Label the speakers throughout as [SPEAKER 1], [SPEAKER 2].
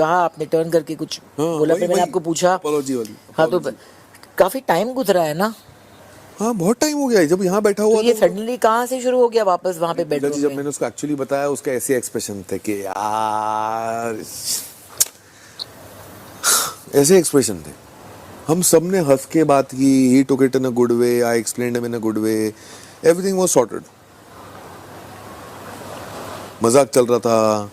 [SPEAKER 1] कहा आपने टर्न करके कुछ बोला, फिर मैंने आपको पूछा
[SPEAKER 2] अपॉलॉजी वाली।
[SPEAKER 1] हाँ तो काफी टाइम गुजरा है ना।
[SPEAKER 2] हाँ बहुत टाइम हो गया है, जब यहाँ बैठा हुआ
[SPEAKER 1] तो ये सडनली कहाँ से शुरू हो गया वापस वहाँ पे बेडरूम
[SPEAKER 2] जब
[SPEAKER 1] में?
[SPEAKER 2] मैंने उसको एक्चुअली बताया, उसका ऐसे एक्सप्रेशन थे कि यार, ऐसे एक्सप्रेशन थे। हम सब ने हंस के बात की, he took it in a good way, I explained him in a good way, everything was sorted. मजाक चल रहा था,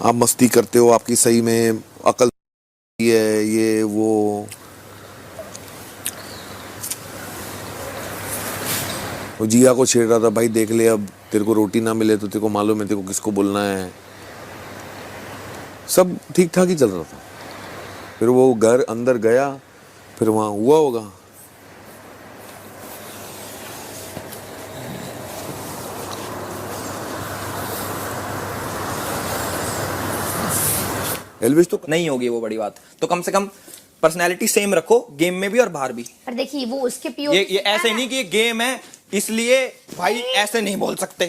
[SPEAKER 2] आप मस्ती करते हो, आपकी सही में अकल है, ये वो जिया को छेड़ रहा था, भाई देख ले अब तेरे को रोटी ना मिले तो तेरे को मालूम है तेरे को किसको बोलना है। सब ठीक ठाक ही चल रहा था। फिर वो घर अंदर गया, फिर वहां हुआ होगा। एल्विश तो
[SPEAKER 3] नहीं होगी वो बड़ी बात, तो कम से कम पर्सनैलिटी सेम रखो, गेम में भी और बाहर भी।
[SPEAKER 4] पर देखिए वो उसके पीओ
[SPEAKER 3] ये ऐसे नहीं कि ये गेम है इसलिए भाई ऐसे नहीं बोल सकते।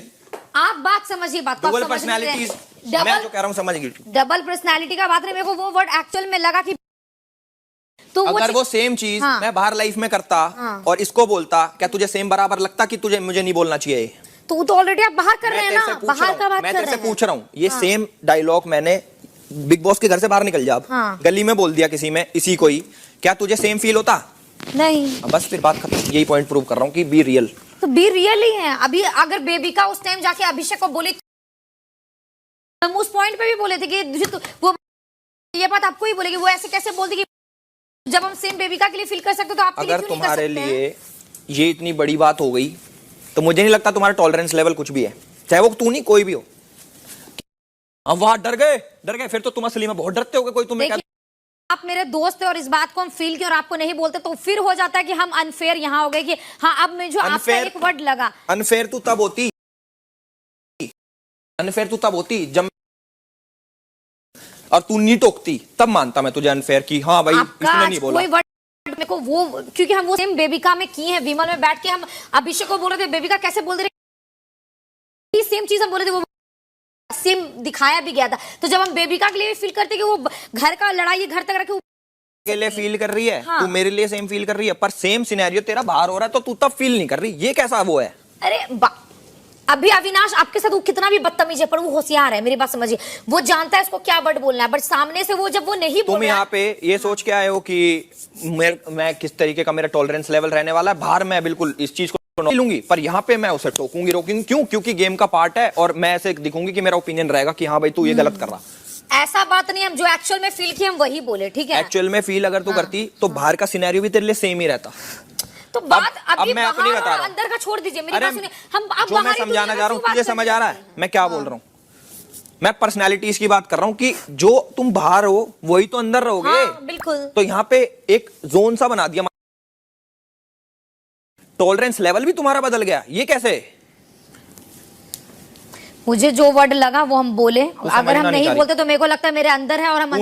[SPEAKER 4] आप बात समझिए, बात को
[SPEAKER 3] डबल
[SPEAKER 4] आप समझ
[SPEAKER 3] पर्सनैलिटीज,
[SPEAKER 4] लीजिए।
[SPEAKER 3] मैं जो कह रहा हूँ समझ गई।
[SPEAKER 4] डबल पर्सनैलिटी का बात नहीं, मेरे को वो वर्ड एक्चुअल में लगा कि तो
[SPEAKER 3] अगर वो सेम चीज
[SPEAKER 4] हाँ।
[SPEAKER 3] मैं बाहर लाइफ में करता
[SPEAKER 4] हाँ।
[SPEAKER 3] और इसको बोलता, क्या तुझे सेम बराबर लगता कि तुझे मुझे नहीं बोलना चाहिए?
[SPEAKER 4] तो ऑलरेडी आप बाहर कर रहे हैं ना, बाहर का बात
[SPEAKER 3] मैं
[SPEAKER 4] कर
[SPEAKER 3] तेरे
[SPEAKER 4] रहे
[SPEAKER 3] से
[SPEAKER 4] हैं।
[SPEAKER 3] पूछ रहा हूँ, ये सेम डायलॉग मैंने बिग बॉस के घर से बाहर निकल जा,
[SPEAKER 4] हाँ।
[SPEAKER 3] गली में बोल दिया किसी में, इसी को ही, क्या तुझे सेम फील होता?
[SPEAKER 4] नहीं।
[SPEAKER 3] बस फिर बात खत्म। यही पॉइंट प्रूव कर रहा हूँ कि बी रियल।
[SPEAKER 4] तो बी रियल ही है। अभी अगर बेबी का उस टाइम जाके अभिषेक को बोली, हम उस पॉइंट पे भी बोले थे कि वो ये बात आपको ही बोलेगी, वो ऐसे कैसे बोलती कि जब हम सेम बेबी का के लिए फील कर सकते तो आप
[SPEAKER 3] अगर तुम्हारे लिए ये इतनी बड़ी बात हो गई तो मुझे नहीं लगता तुम्हारा टॉलरेंस लेवल कुछ भी है, चाहे वो तू नहीं कोई भी हो। अब वहां डर गए, फिर तो तुम असली में बहुत डरते होगे। कोई तुम्हें क्या,
[SPEAKER 4] आप मेरे दोस्त है और इस बात को हम फील किए और आपको नहीं बोलते तो फिर हो जाता है कि हम अनफेयर यहाँ हो गए कि हाँ अब मैं जो आपका एक वर्ड लगा।
[SPEAKER 3] अनफेयर तू तब होती जब और तू नहीं टोकती, तब मानता मैं तुझे अनफेयर की हाँ भाई इसने नहीं बोला।
[SPEAKER 4] कोई वर्ड मेरे को वो, क्योंकि हम वो सेम बेबिका में किए हैं, विमल में बैठ के हम अभिषेक को बोल रहे थे बेबिका कैसे बोल रहे, सेम चीज हम बोल रहे थे, वो सेम दिखाया भी गया था। तो जब हम बेबिका के लिए फील करते कि वो घर का लड़ाई घर तक रखे
[SPEAKER 3] के लिए फील कर रही है,
[SPEAKER 4] हाँ।
[SPEAKER 3] तू मेरे लिए सेम फील कर रही है, पर सेम सिनेरियो तेरा बाहर हो रहा है तो तू तब फील नहीं कर रही। ये कैसा वो है?
[SPEAKER 4] अरे अभी अविनाश आपके साथ वो कितना भी बदतमीज है पर वो होशियार है, मेरी बात समझिए, वो जानता है उसको क्या वर्ड बोलना है, बट सामने से वो जब वो नहीं बोल
[SPEAKER 3] तुम यहाँ पे ये सोच के आए हो कि मैं किस तरीके का मेरा टॉलरेंस लेवल रहने वाला है। बाहर मैं बिल्कुल इस चीज को नहीं लूंगी, पर यहाँ पे मैं उसे टोकूंगी, रोकूंगी। क्यों? क्योंकि गेम का पार्ट है और मैं ऐसे दिखूंगी कि मेरा ओपिनियन रहेगा कि हाँ भाई तू ये गलत कर रहा।
[SPEAKER 4] ऐसा बात नहीं, हम जो एक्चुअल में फील किए हम वही बोले, ठीक है?
[SPEAKER 3] एक्चुअल में फील अगर तू करती तो बाहर का सिनेरियो भी तेरे लिए सेम ही रहता।
[SPEAKER 4] तो बात अभी
[SPEAKER 3] मैं अपनी बता रहा हूं,
[SPEAKER 4] अंदर का छोड़ दीजिए, मेरी बात सुनिए। हम अब
[SPEAKER 3] जो मैं समझाना चाह रहा हूँ तुझे समझ आ रहा है मैं क्या बोल रहा हूँ? मैं पर्सनालिटीज की बात कर रहा हूँ कि जो तुम बाहर हो वही तो अंदर रहोगे।
[SPEAKER 4] हाँ, बिल्कुल।
[SPEAKER 3] तो यहाँ पे एक जोन सा बना दिया, टॉलरेंस लेवल भी तुम्हारा बदल गया। ये कैसे?
[SPEAKER 4] मुझे जो वर्ड लगा वो हम बोले, अगर हम नहीं बोलते तो मेरे को लगता है मेरे अंदर है और हम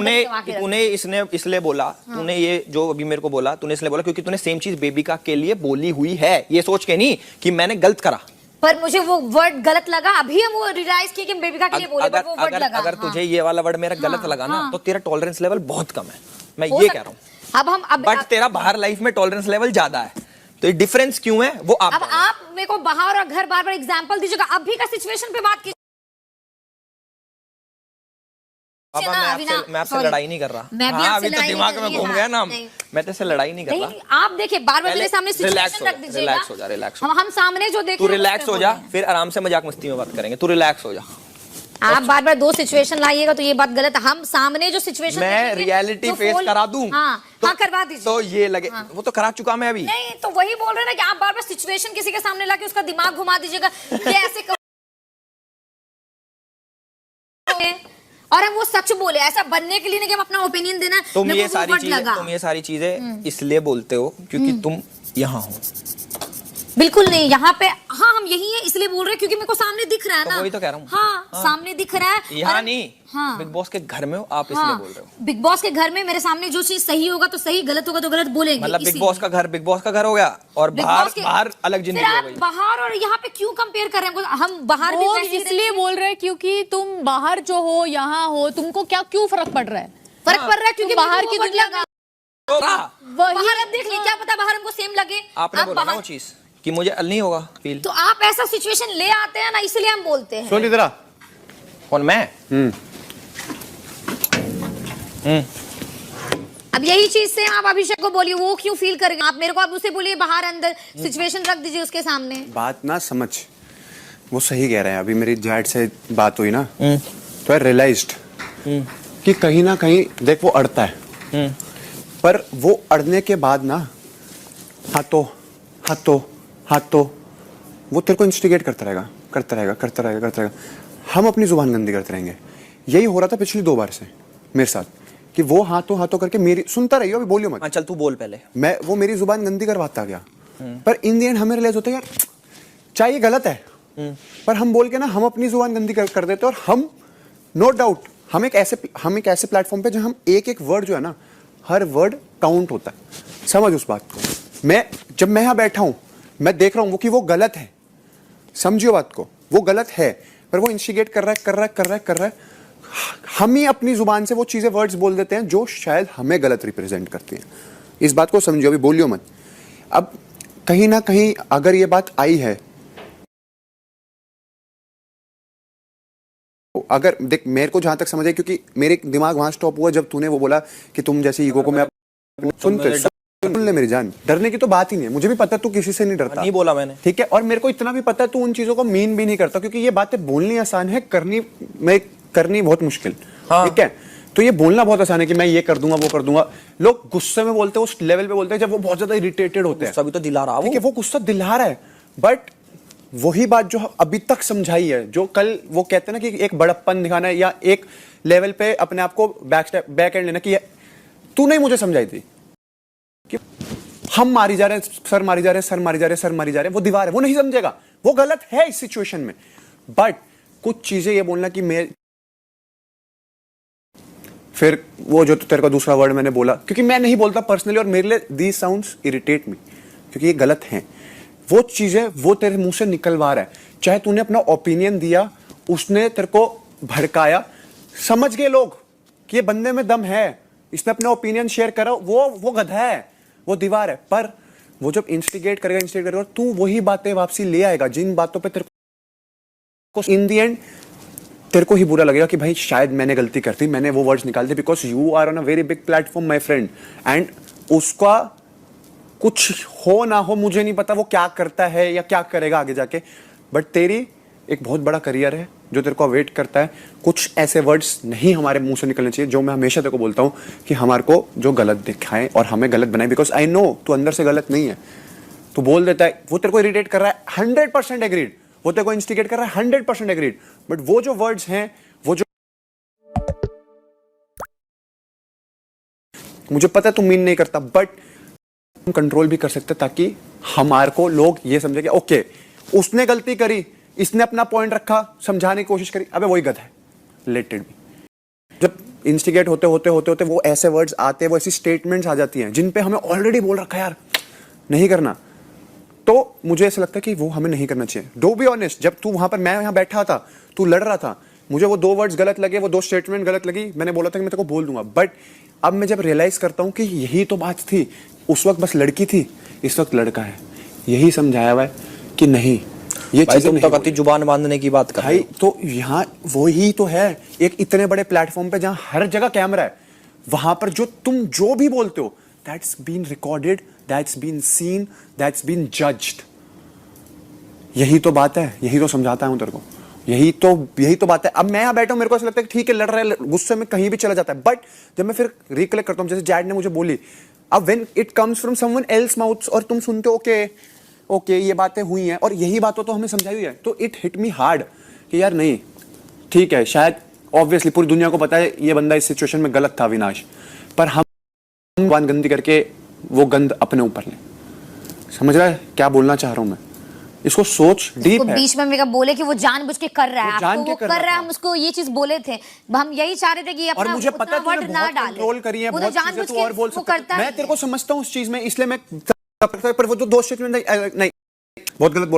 [SPEAKER 3] तूने इसने इसलिए बोला, तूने ये जो अभी मेरे को बोला तूने इसलिए बोला क्योंकि तूने सेम चीज बेबिका के लिए बोली हुई है, ये सोच के नहीं कि मैंने गलत करा।
[SPEAKER 4] पर मुझे वो वर्ड गलत लगा, अभी हम वो रियलाइज किए कि हम बेबिका के लिए बोले, पर वो वर्ड लगा।
[SPEAKER 3] अगर तुझे ये वाला वर्ड मेरा गलत लगा ना तो तेरा टॉलरेंस लेवल बहुत कम है, मैं ये कह रहा हूँ। बट तेरा बाहर लाइफ में टॉलरेंस लेवल ज्यादा है, तो ये डिफरेंस क्यों है वो
[SPEAKER 4] अब आप मेरे को बाहर और घर बार बार एग्जांपल दीजिएगा, अभी का सिचुएशन पे बात कीजिए।
[SPEAKER 3] मैं आपसे लड़ाई नहीं कर रहा।
[SPEAKER 4] मैं भी आपसे
[SPEAKER 3] अभी तो दिमाग में घूम गया ना, मैं तेरे से लड़ाई नहीं कर रहा।
[SPEAKER 4] आप देखिए बार बार मेरे सामने सिचुएशन रख दीजिएगा।
[SPEAKER 3] रिलैक्स हो जा, रिलैक्स।
[SPEAKER 4] हम सामने जो देख,
[SPEAKER 3] तू रिलैक्स हो जा, फिर आराम से मजाक मस्ती में बात करेंगे। तू रिलैक्स हो जा।
[SPEAKER 4] आप बार बार दो सिचुएशन लाइएगा तो ये बात गलत है। हम सामने जो सिचुएशन
[SPEAKER 3] मैं रियलिटी फेस करा दूं,
[SPEAKER 4] हाँ करवा दीजिए।
[SPEAKER 3] तो ये लगे वो तो करा चुका मैं अभी।
[SPEAKER 4] नहीं तो वही बोल रहे ना कि आप बार बार सिचुएशन किसी के सामने लाके उसका दिमाग घुमा दीजिएगा कि ऐसे और हम वो सच बोले, ऐसा बनने के लिए नहीं कि हम अपना ओपिनियन देना।
[SPEAKER 3] तुम ये सारी चीजें इसलिए बोलते हो क्योंकि तुम यहाँ हो।
[SPEAKER 4] बिल्कुल नहीं, यहाँ पे हाँ हम यही है इसलिए बोल रहे हैं क्योंकि मेरे को सामने दिख रहा है
[SPEAKER 3] तो
[SPEAKER 4] ना।
[SPEAKER 3] वही तो कह रहा हूँ।
[SPEAKER 4] हाँ, सामने दिख रहा है।
[SPEAKER 3] यहाँ नहीं,
[SPEAKER 4] हाँ,
[SPEAKER 3] बिग बॉस के घर में हो आप, इसलिए बोल रहे हो।
[SPEAKER 4] बिग बॉस के घर में मेरे सामने जो चीज सही होगा तो सही, गलत होगा तो गलत बोलेंगे।
[SPEAKER 3] मतलब बिग बॉस का घर हो गया और बाहर अलग जिंदगी हो गई।
[SPEAKER 4] बाहर और यहाँ पे क्यों कंपेयर कर रहे हैं? हम बाहर भी
[SPEAKER 5] वो
[SPEAKER 4] वैसे ही
[SPEAKER 5] इसलिए बोल रहे हैं क्योंकि तुम बाहर जो हो यहाँ हो, तुमको क्यों फर्क पड़ रहा है?
[SPEAKER 4] फर्क पड़ रहा है क्योंकि
[SPEAKER 5] बाहर की दुनिया का
[SPEAKER 4] बाहर अब देख लीजिए, क्या पता बाहर हमको सेम लगे।
[SPEAKER 3] आपने बोला ना वो चीज कि मुझे नहीं होगा फील,
[SPEAKER 4] तो आप ऐसा सिचुएशन ले आते हैं ना, इसलिए हम बोलते हैं।
[SPEAKER 2] सुन इधर आ।
[SPEAKER 3] कौन मैं?
[SPEAKER 4] अब यही चीज से आप अभिषेक को बोलिए, वो क्यों फील करेंगे? आप मेरे को अब उसे बोलिए बाहर अंदर सिचुएशन रख दीजिए उसके सामने।
[SPEAKER 6] बात ना समझ, वो सही कह रहे हैं। अभी मेरी जैड से बात हुई ना, तो आई रियलाइज्ड कि कहीं ना कहीं देख वो अड़ता है, पर वो अड़ने के बाद ना हाथों वो तेरे को इंस्टिगेट करता रहेगा। हम अपनी जुबान गंदी करते रहेंगे। यही हो रहा था पिछली 2 बार से मेरे साथ कि वो हाथों करके मेरी, सुनता रहियो अभी, बोलियो मत।
[SPEAKER 3] चल तू बोल पहले।
[SPEAKER 6] वो मेरी जुबान गंदी करवाता गया, पर इन दी एंड हमें रियलाइज होता है यार चाहे ये गलत है, पर हम बोल के ना हम अपनी जुबान गंदी कर देते। और हम नो डाउट हम एक ऐसे प्लेटफॉर्म पे जहां हम एक वर्ड जो है ना, हर वर्ड काउंट होता है। समझ उस बात को। जब मैं यहाँ बैठा हूं, मैं देख रहा हूं कि वो गलत है, समझियो बात को, वो गलत है, पर वो इंस्टिगेट कर रहा है। हम ही अपनी जुबान से वो चीजें, वर्ड्स बोल देते हैं जो शायद हमें गलत रिप्रेजेंट करती हैं। इस बात को समझियो, अभी बोलियो मत। अब कहीं ना कहीं अगर ये बात आई है, अगर देख मेरे को जहां तक समझ है, क्योंकि मेरे दिमाग वहां स्टॉप हुआ जब तूने वो बोला कि तुम जैसे ईगो को मैं सुन ले मेरी जान, डरने की तो बात ही नहीं है। मुझे भी पता है तू किसी से नहीं डरता,
[SPEAKER 3] नहीं बोला मैंने,
[SPEAKER 6] ठीक है। और मेरे को इतना भी पता है तू उन चीजों को मीन भी नहीं करता, क्योंकि ये बातें बोलनी आसान है, करनी बहुत मुश्किल। ठीक है, तो ये बोलना बहुत आसान है कि मैं ये कर दूंगा, वो कर दूंगा। लोग गुस्से में बोलते हैं, उस लेवल पे बोलते हैं जब वो बहुत ज्यादा इरिटेटेड होते हैं।
[SPEAKER 3] गुस्सा भी तो दिला रहा,
[SPEAKER 6] ठीक है, वो गुस्सा दिला रहा है, बट वही बात जो अभी तक समझाई है, जो कल वो कहते हैं ना कि एक बड़प्पन दिखाना है या एक लेवल पे अपने आप को बैक एंड लेना, कि तू नहीं मुझे समझाई थी कि हम मारी जा रहे हैं, सर मारी जा रहे हैं, वो दीवार है, वो नहीं समझेगा, वो गलत है इस सिचुएशन में। बट कुछ चीजें ये बोलना कि मैं फिर वो जो तेरे का दूसरा वर्ड मैंने बोला, क्योंकि मैं नहीं बोलता पर्सनली, और मेरे लिए दीज साउंड्स इरिटेट मी, क्योंकि ये गलत हैं। वो चीजें वो तेरे मुंह से निकलवा रहा है, चाहे तूने अपना ओपिनियन दिया, उसने तेरे को भड़काया, समझ गए लोग कि ये बंदे में दम है, इसने अपना ओपिनियन शेयर करा, वो गधा है, वो दीवार है। पर वो जब इंस्टिगेट करेगा और तू वही बातें वापसी ले आएगा जिन बातों पे तेरे को इन दी एंड तेरे को ही बुरा लगेगा कि भाई शायद मैंने गलती करती, मैंने वो वर्ड्स निकाल दिए, because you are on a very big platform my friend. And उसका कुछ हो ना हो, मुझे नहीं पता वो क्या करता है या क्या करेगा आगे जाके, बट तेरी एक बहुत बड़ा करियर है जो तेरे को वेट करता है। कुछ ऐसे वर्ड्स नहीं हमारे मुंह से निकलने चाहिए जो मैं हमेशा तेरे को बोलता हूँ कि हमारे को जो गलत दिखाएं और हमें गलत बनाए, बिकॉज आई नो तू अंदर से गलत नहीं है, तू बोल देता है, वो तेरे को इरिटेट कर रहा है, 100% एग्रीड, वो तेरे को इंस्टिगेट कर रहा है, 100% एग्रीड, बट वो जो वर्ड्स हैं, वो जो मुझे पता है तू मीन नहीं करता, बट हम कंट्रोल भी कर सकते ताकि हमारे को लोग ये समझे कि ओके उसने गलती करी, इसने अपना पॉइंट रखा, समझाने की कोशिश करी, अबे वही गधा है, लेट इट बी। जब इंस्टिगेट होते वो ऐसे वर्ड्स आते हैं, वो ऐसी स्टेटमेंट्स आ जाती हैं जिन पे हमें ऑलरेडी बोल रखा है यार नहीं करना, तो मुझे ऐसा लगता है कि वो हमें नहीं करना चाहिए। डू बी ऑनेस्ट, जब तू वहां पर, मैं यहाँ बैठा था, तू लड़ रहा था, मुझे वो 2 वर्ड्स गलत लगे, वो 2 स्टेटमेंट गलत लगी, मैंने बोला था कि मैं तेरे को बोल दूंगा, बट अब मैं जब रियलाइज करता हूँ कि यही तो बात थी, उस वक्त बस लड़की थी, इस वक्त लड़का है, यही समझाया हुआ है कि नहीं ये चीज
[SPEAKER 3] तुम तो कति जुबान बांधने की बात कर रहे हो।
[SPEAKER 6] तो यहाँ वही तो है, एक इतने बड़े प्लेटफॉर्म पे जहां हर जगह कैमरा है, वहां पर जो तुम जो भी बोलते हो, that's been recorded, that's been seen, that's been judged. यही तो बात है, यही तो समझाता हूं तेरे को, यही तो बात है। अब मैं यहाँ बैठा हूं, मेरे को ऐसा लगता है कि ठीक है लड़ रहा है, गुस्से में कहीं भी चला जाता है, बट जब मैं फिर रिकलेक्ट करता हूं, जैसे जैड ने मुझे बोली, अब when it comes from someone else mouths और तुम सुनते हो ओके ये बातें हुई हैं और यही बातों तो हमें समझाई हुई है, तो इट हिट मी हार्ड कि यार नहीं ठीक है, शायद ऑब्वियसली पूरी दुनिया को पता है ये बंदा इस सिचुएशन में गलत था अविनाश, पर हम गंदी करके वो गंद अपने ऊपर लें। समझ रहा है क्या बोलना चाह रहा हूं मैं? इसको सोच डीप है।
[SPEAKER 4] बीच में मेरे को बोले कि वो जानबूझ के कर रहा है,
[SPEAKER 6] वो जान
[SPEAKER 4] आपको
[SPEAKER 6] के
[SPEAKER 4] वो
[SPEAKER 6] कर
[SPEAKER 4] कर
[SPEAKER 6] रहा
[SPEAKER 4] रहा है,
[SPEAKER 6] था।
[SPEAKER 4] हम उसको ये चीज बोले थे, हम यही चाह रहे थे कि
[SPEAKER 6] और
[SPEAKER 4] अपना
[SPEAKER 6] मुझे पता
[SPEAKER 4] उतना
[SPEAKER 6] है तूने
[SPEAKER 4] वर्ड ना
[SPEAKER 6] बहुत
[SPEAKER 4] डाले।
[SPEAKER 6] कंट्रोल करी है,
[SPEAKER 4] वो तो
[SPEAKER 6] बहुत चीजें
[SPEAKER 4] जानबूझ
[SPEAKER 6] तू
[SPEAKER 4] के
[SPEAKER 6] और बोल
[SPEAKER 4] वो
[SPEAKER 6] सकता
[SPEAKER 4] करता
[SPEAKER 6] है। मैं
[SPEAKER 4] है।
[SPEAKER 6] तेरे को समझता हूँ उस चीज में, इसलिए मैं पर वो जो दो सिचुएशन नहीं, बहुत गलत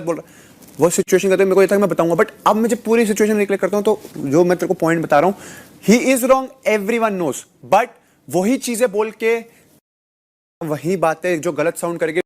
[SPEAKER 6] बोल रहा वो सिचुएशन कहते मेरे को ये था कि मैं बताऊंगा, बट अब मुझे पूरी सिचुएशन रिकलेक्ट करता हूं तो जो मैं तेरे को पॉइंट बता रहा हूं, he is wrong, everyone knows, but वही चीजें बोल के वही बातें जो गलत साउंड करके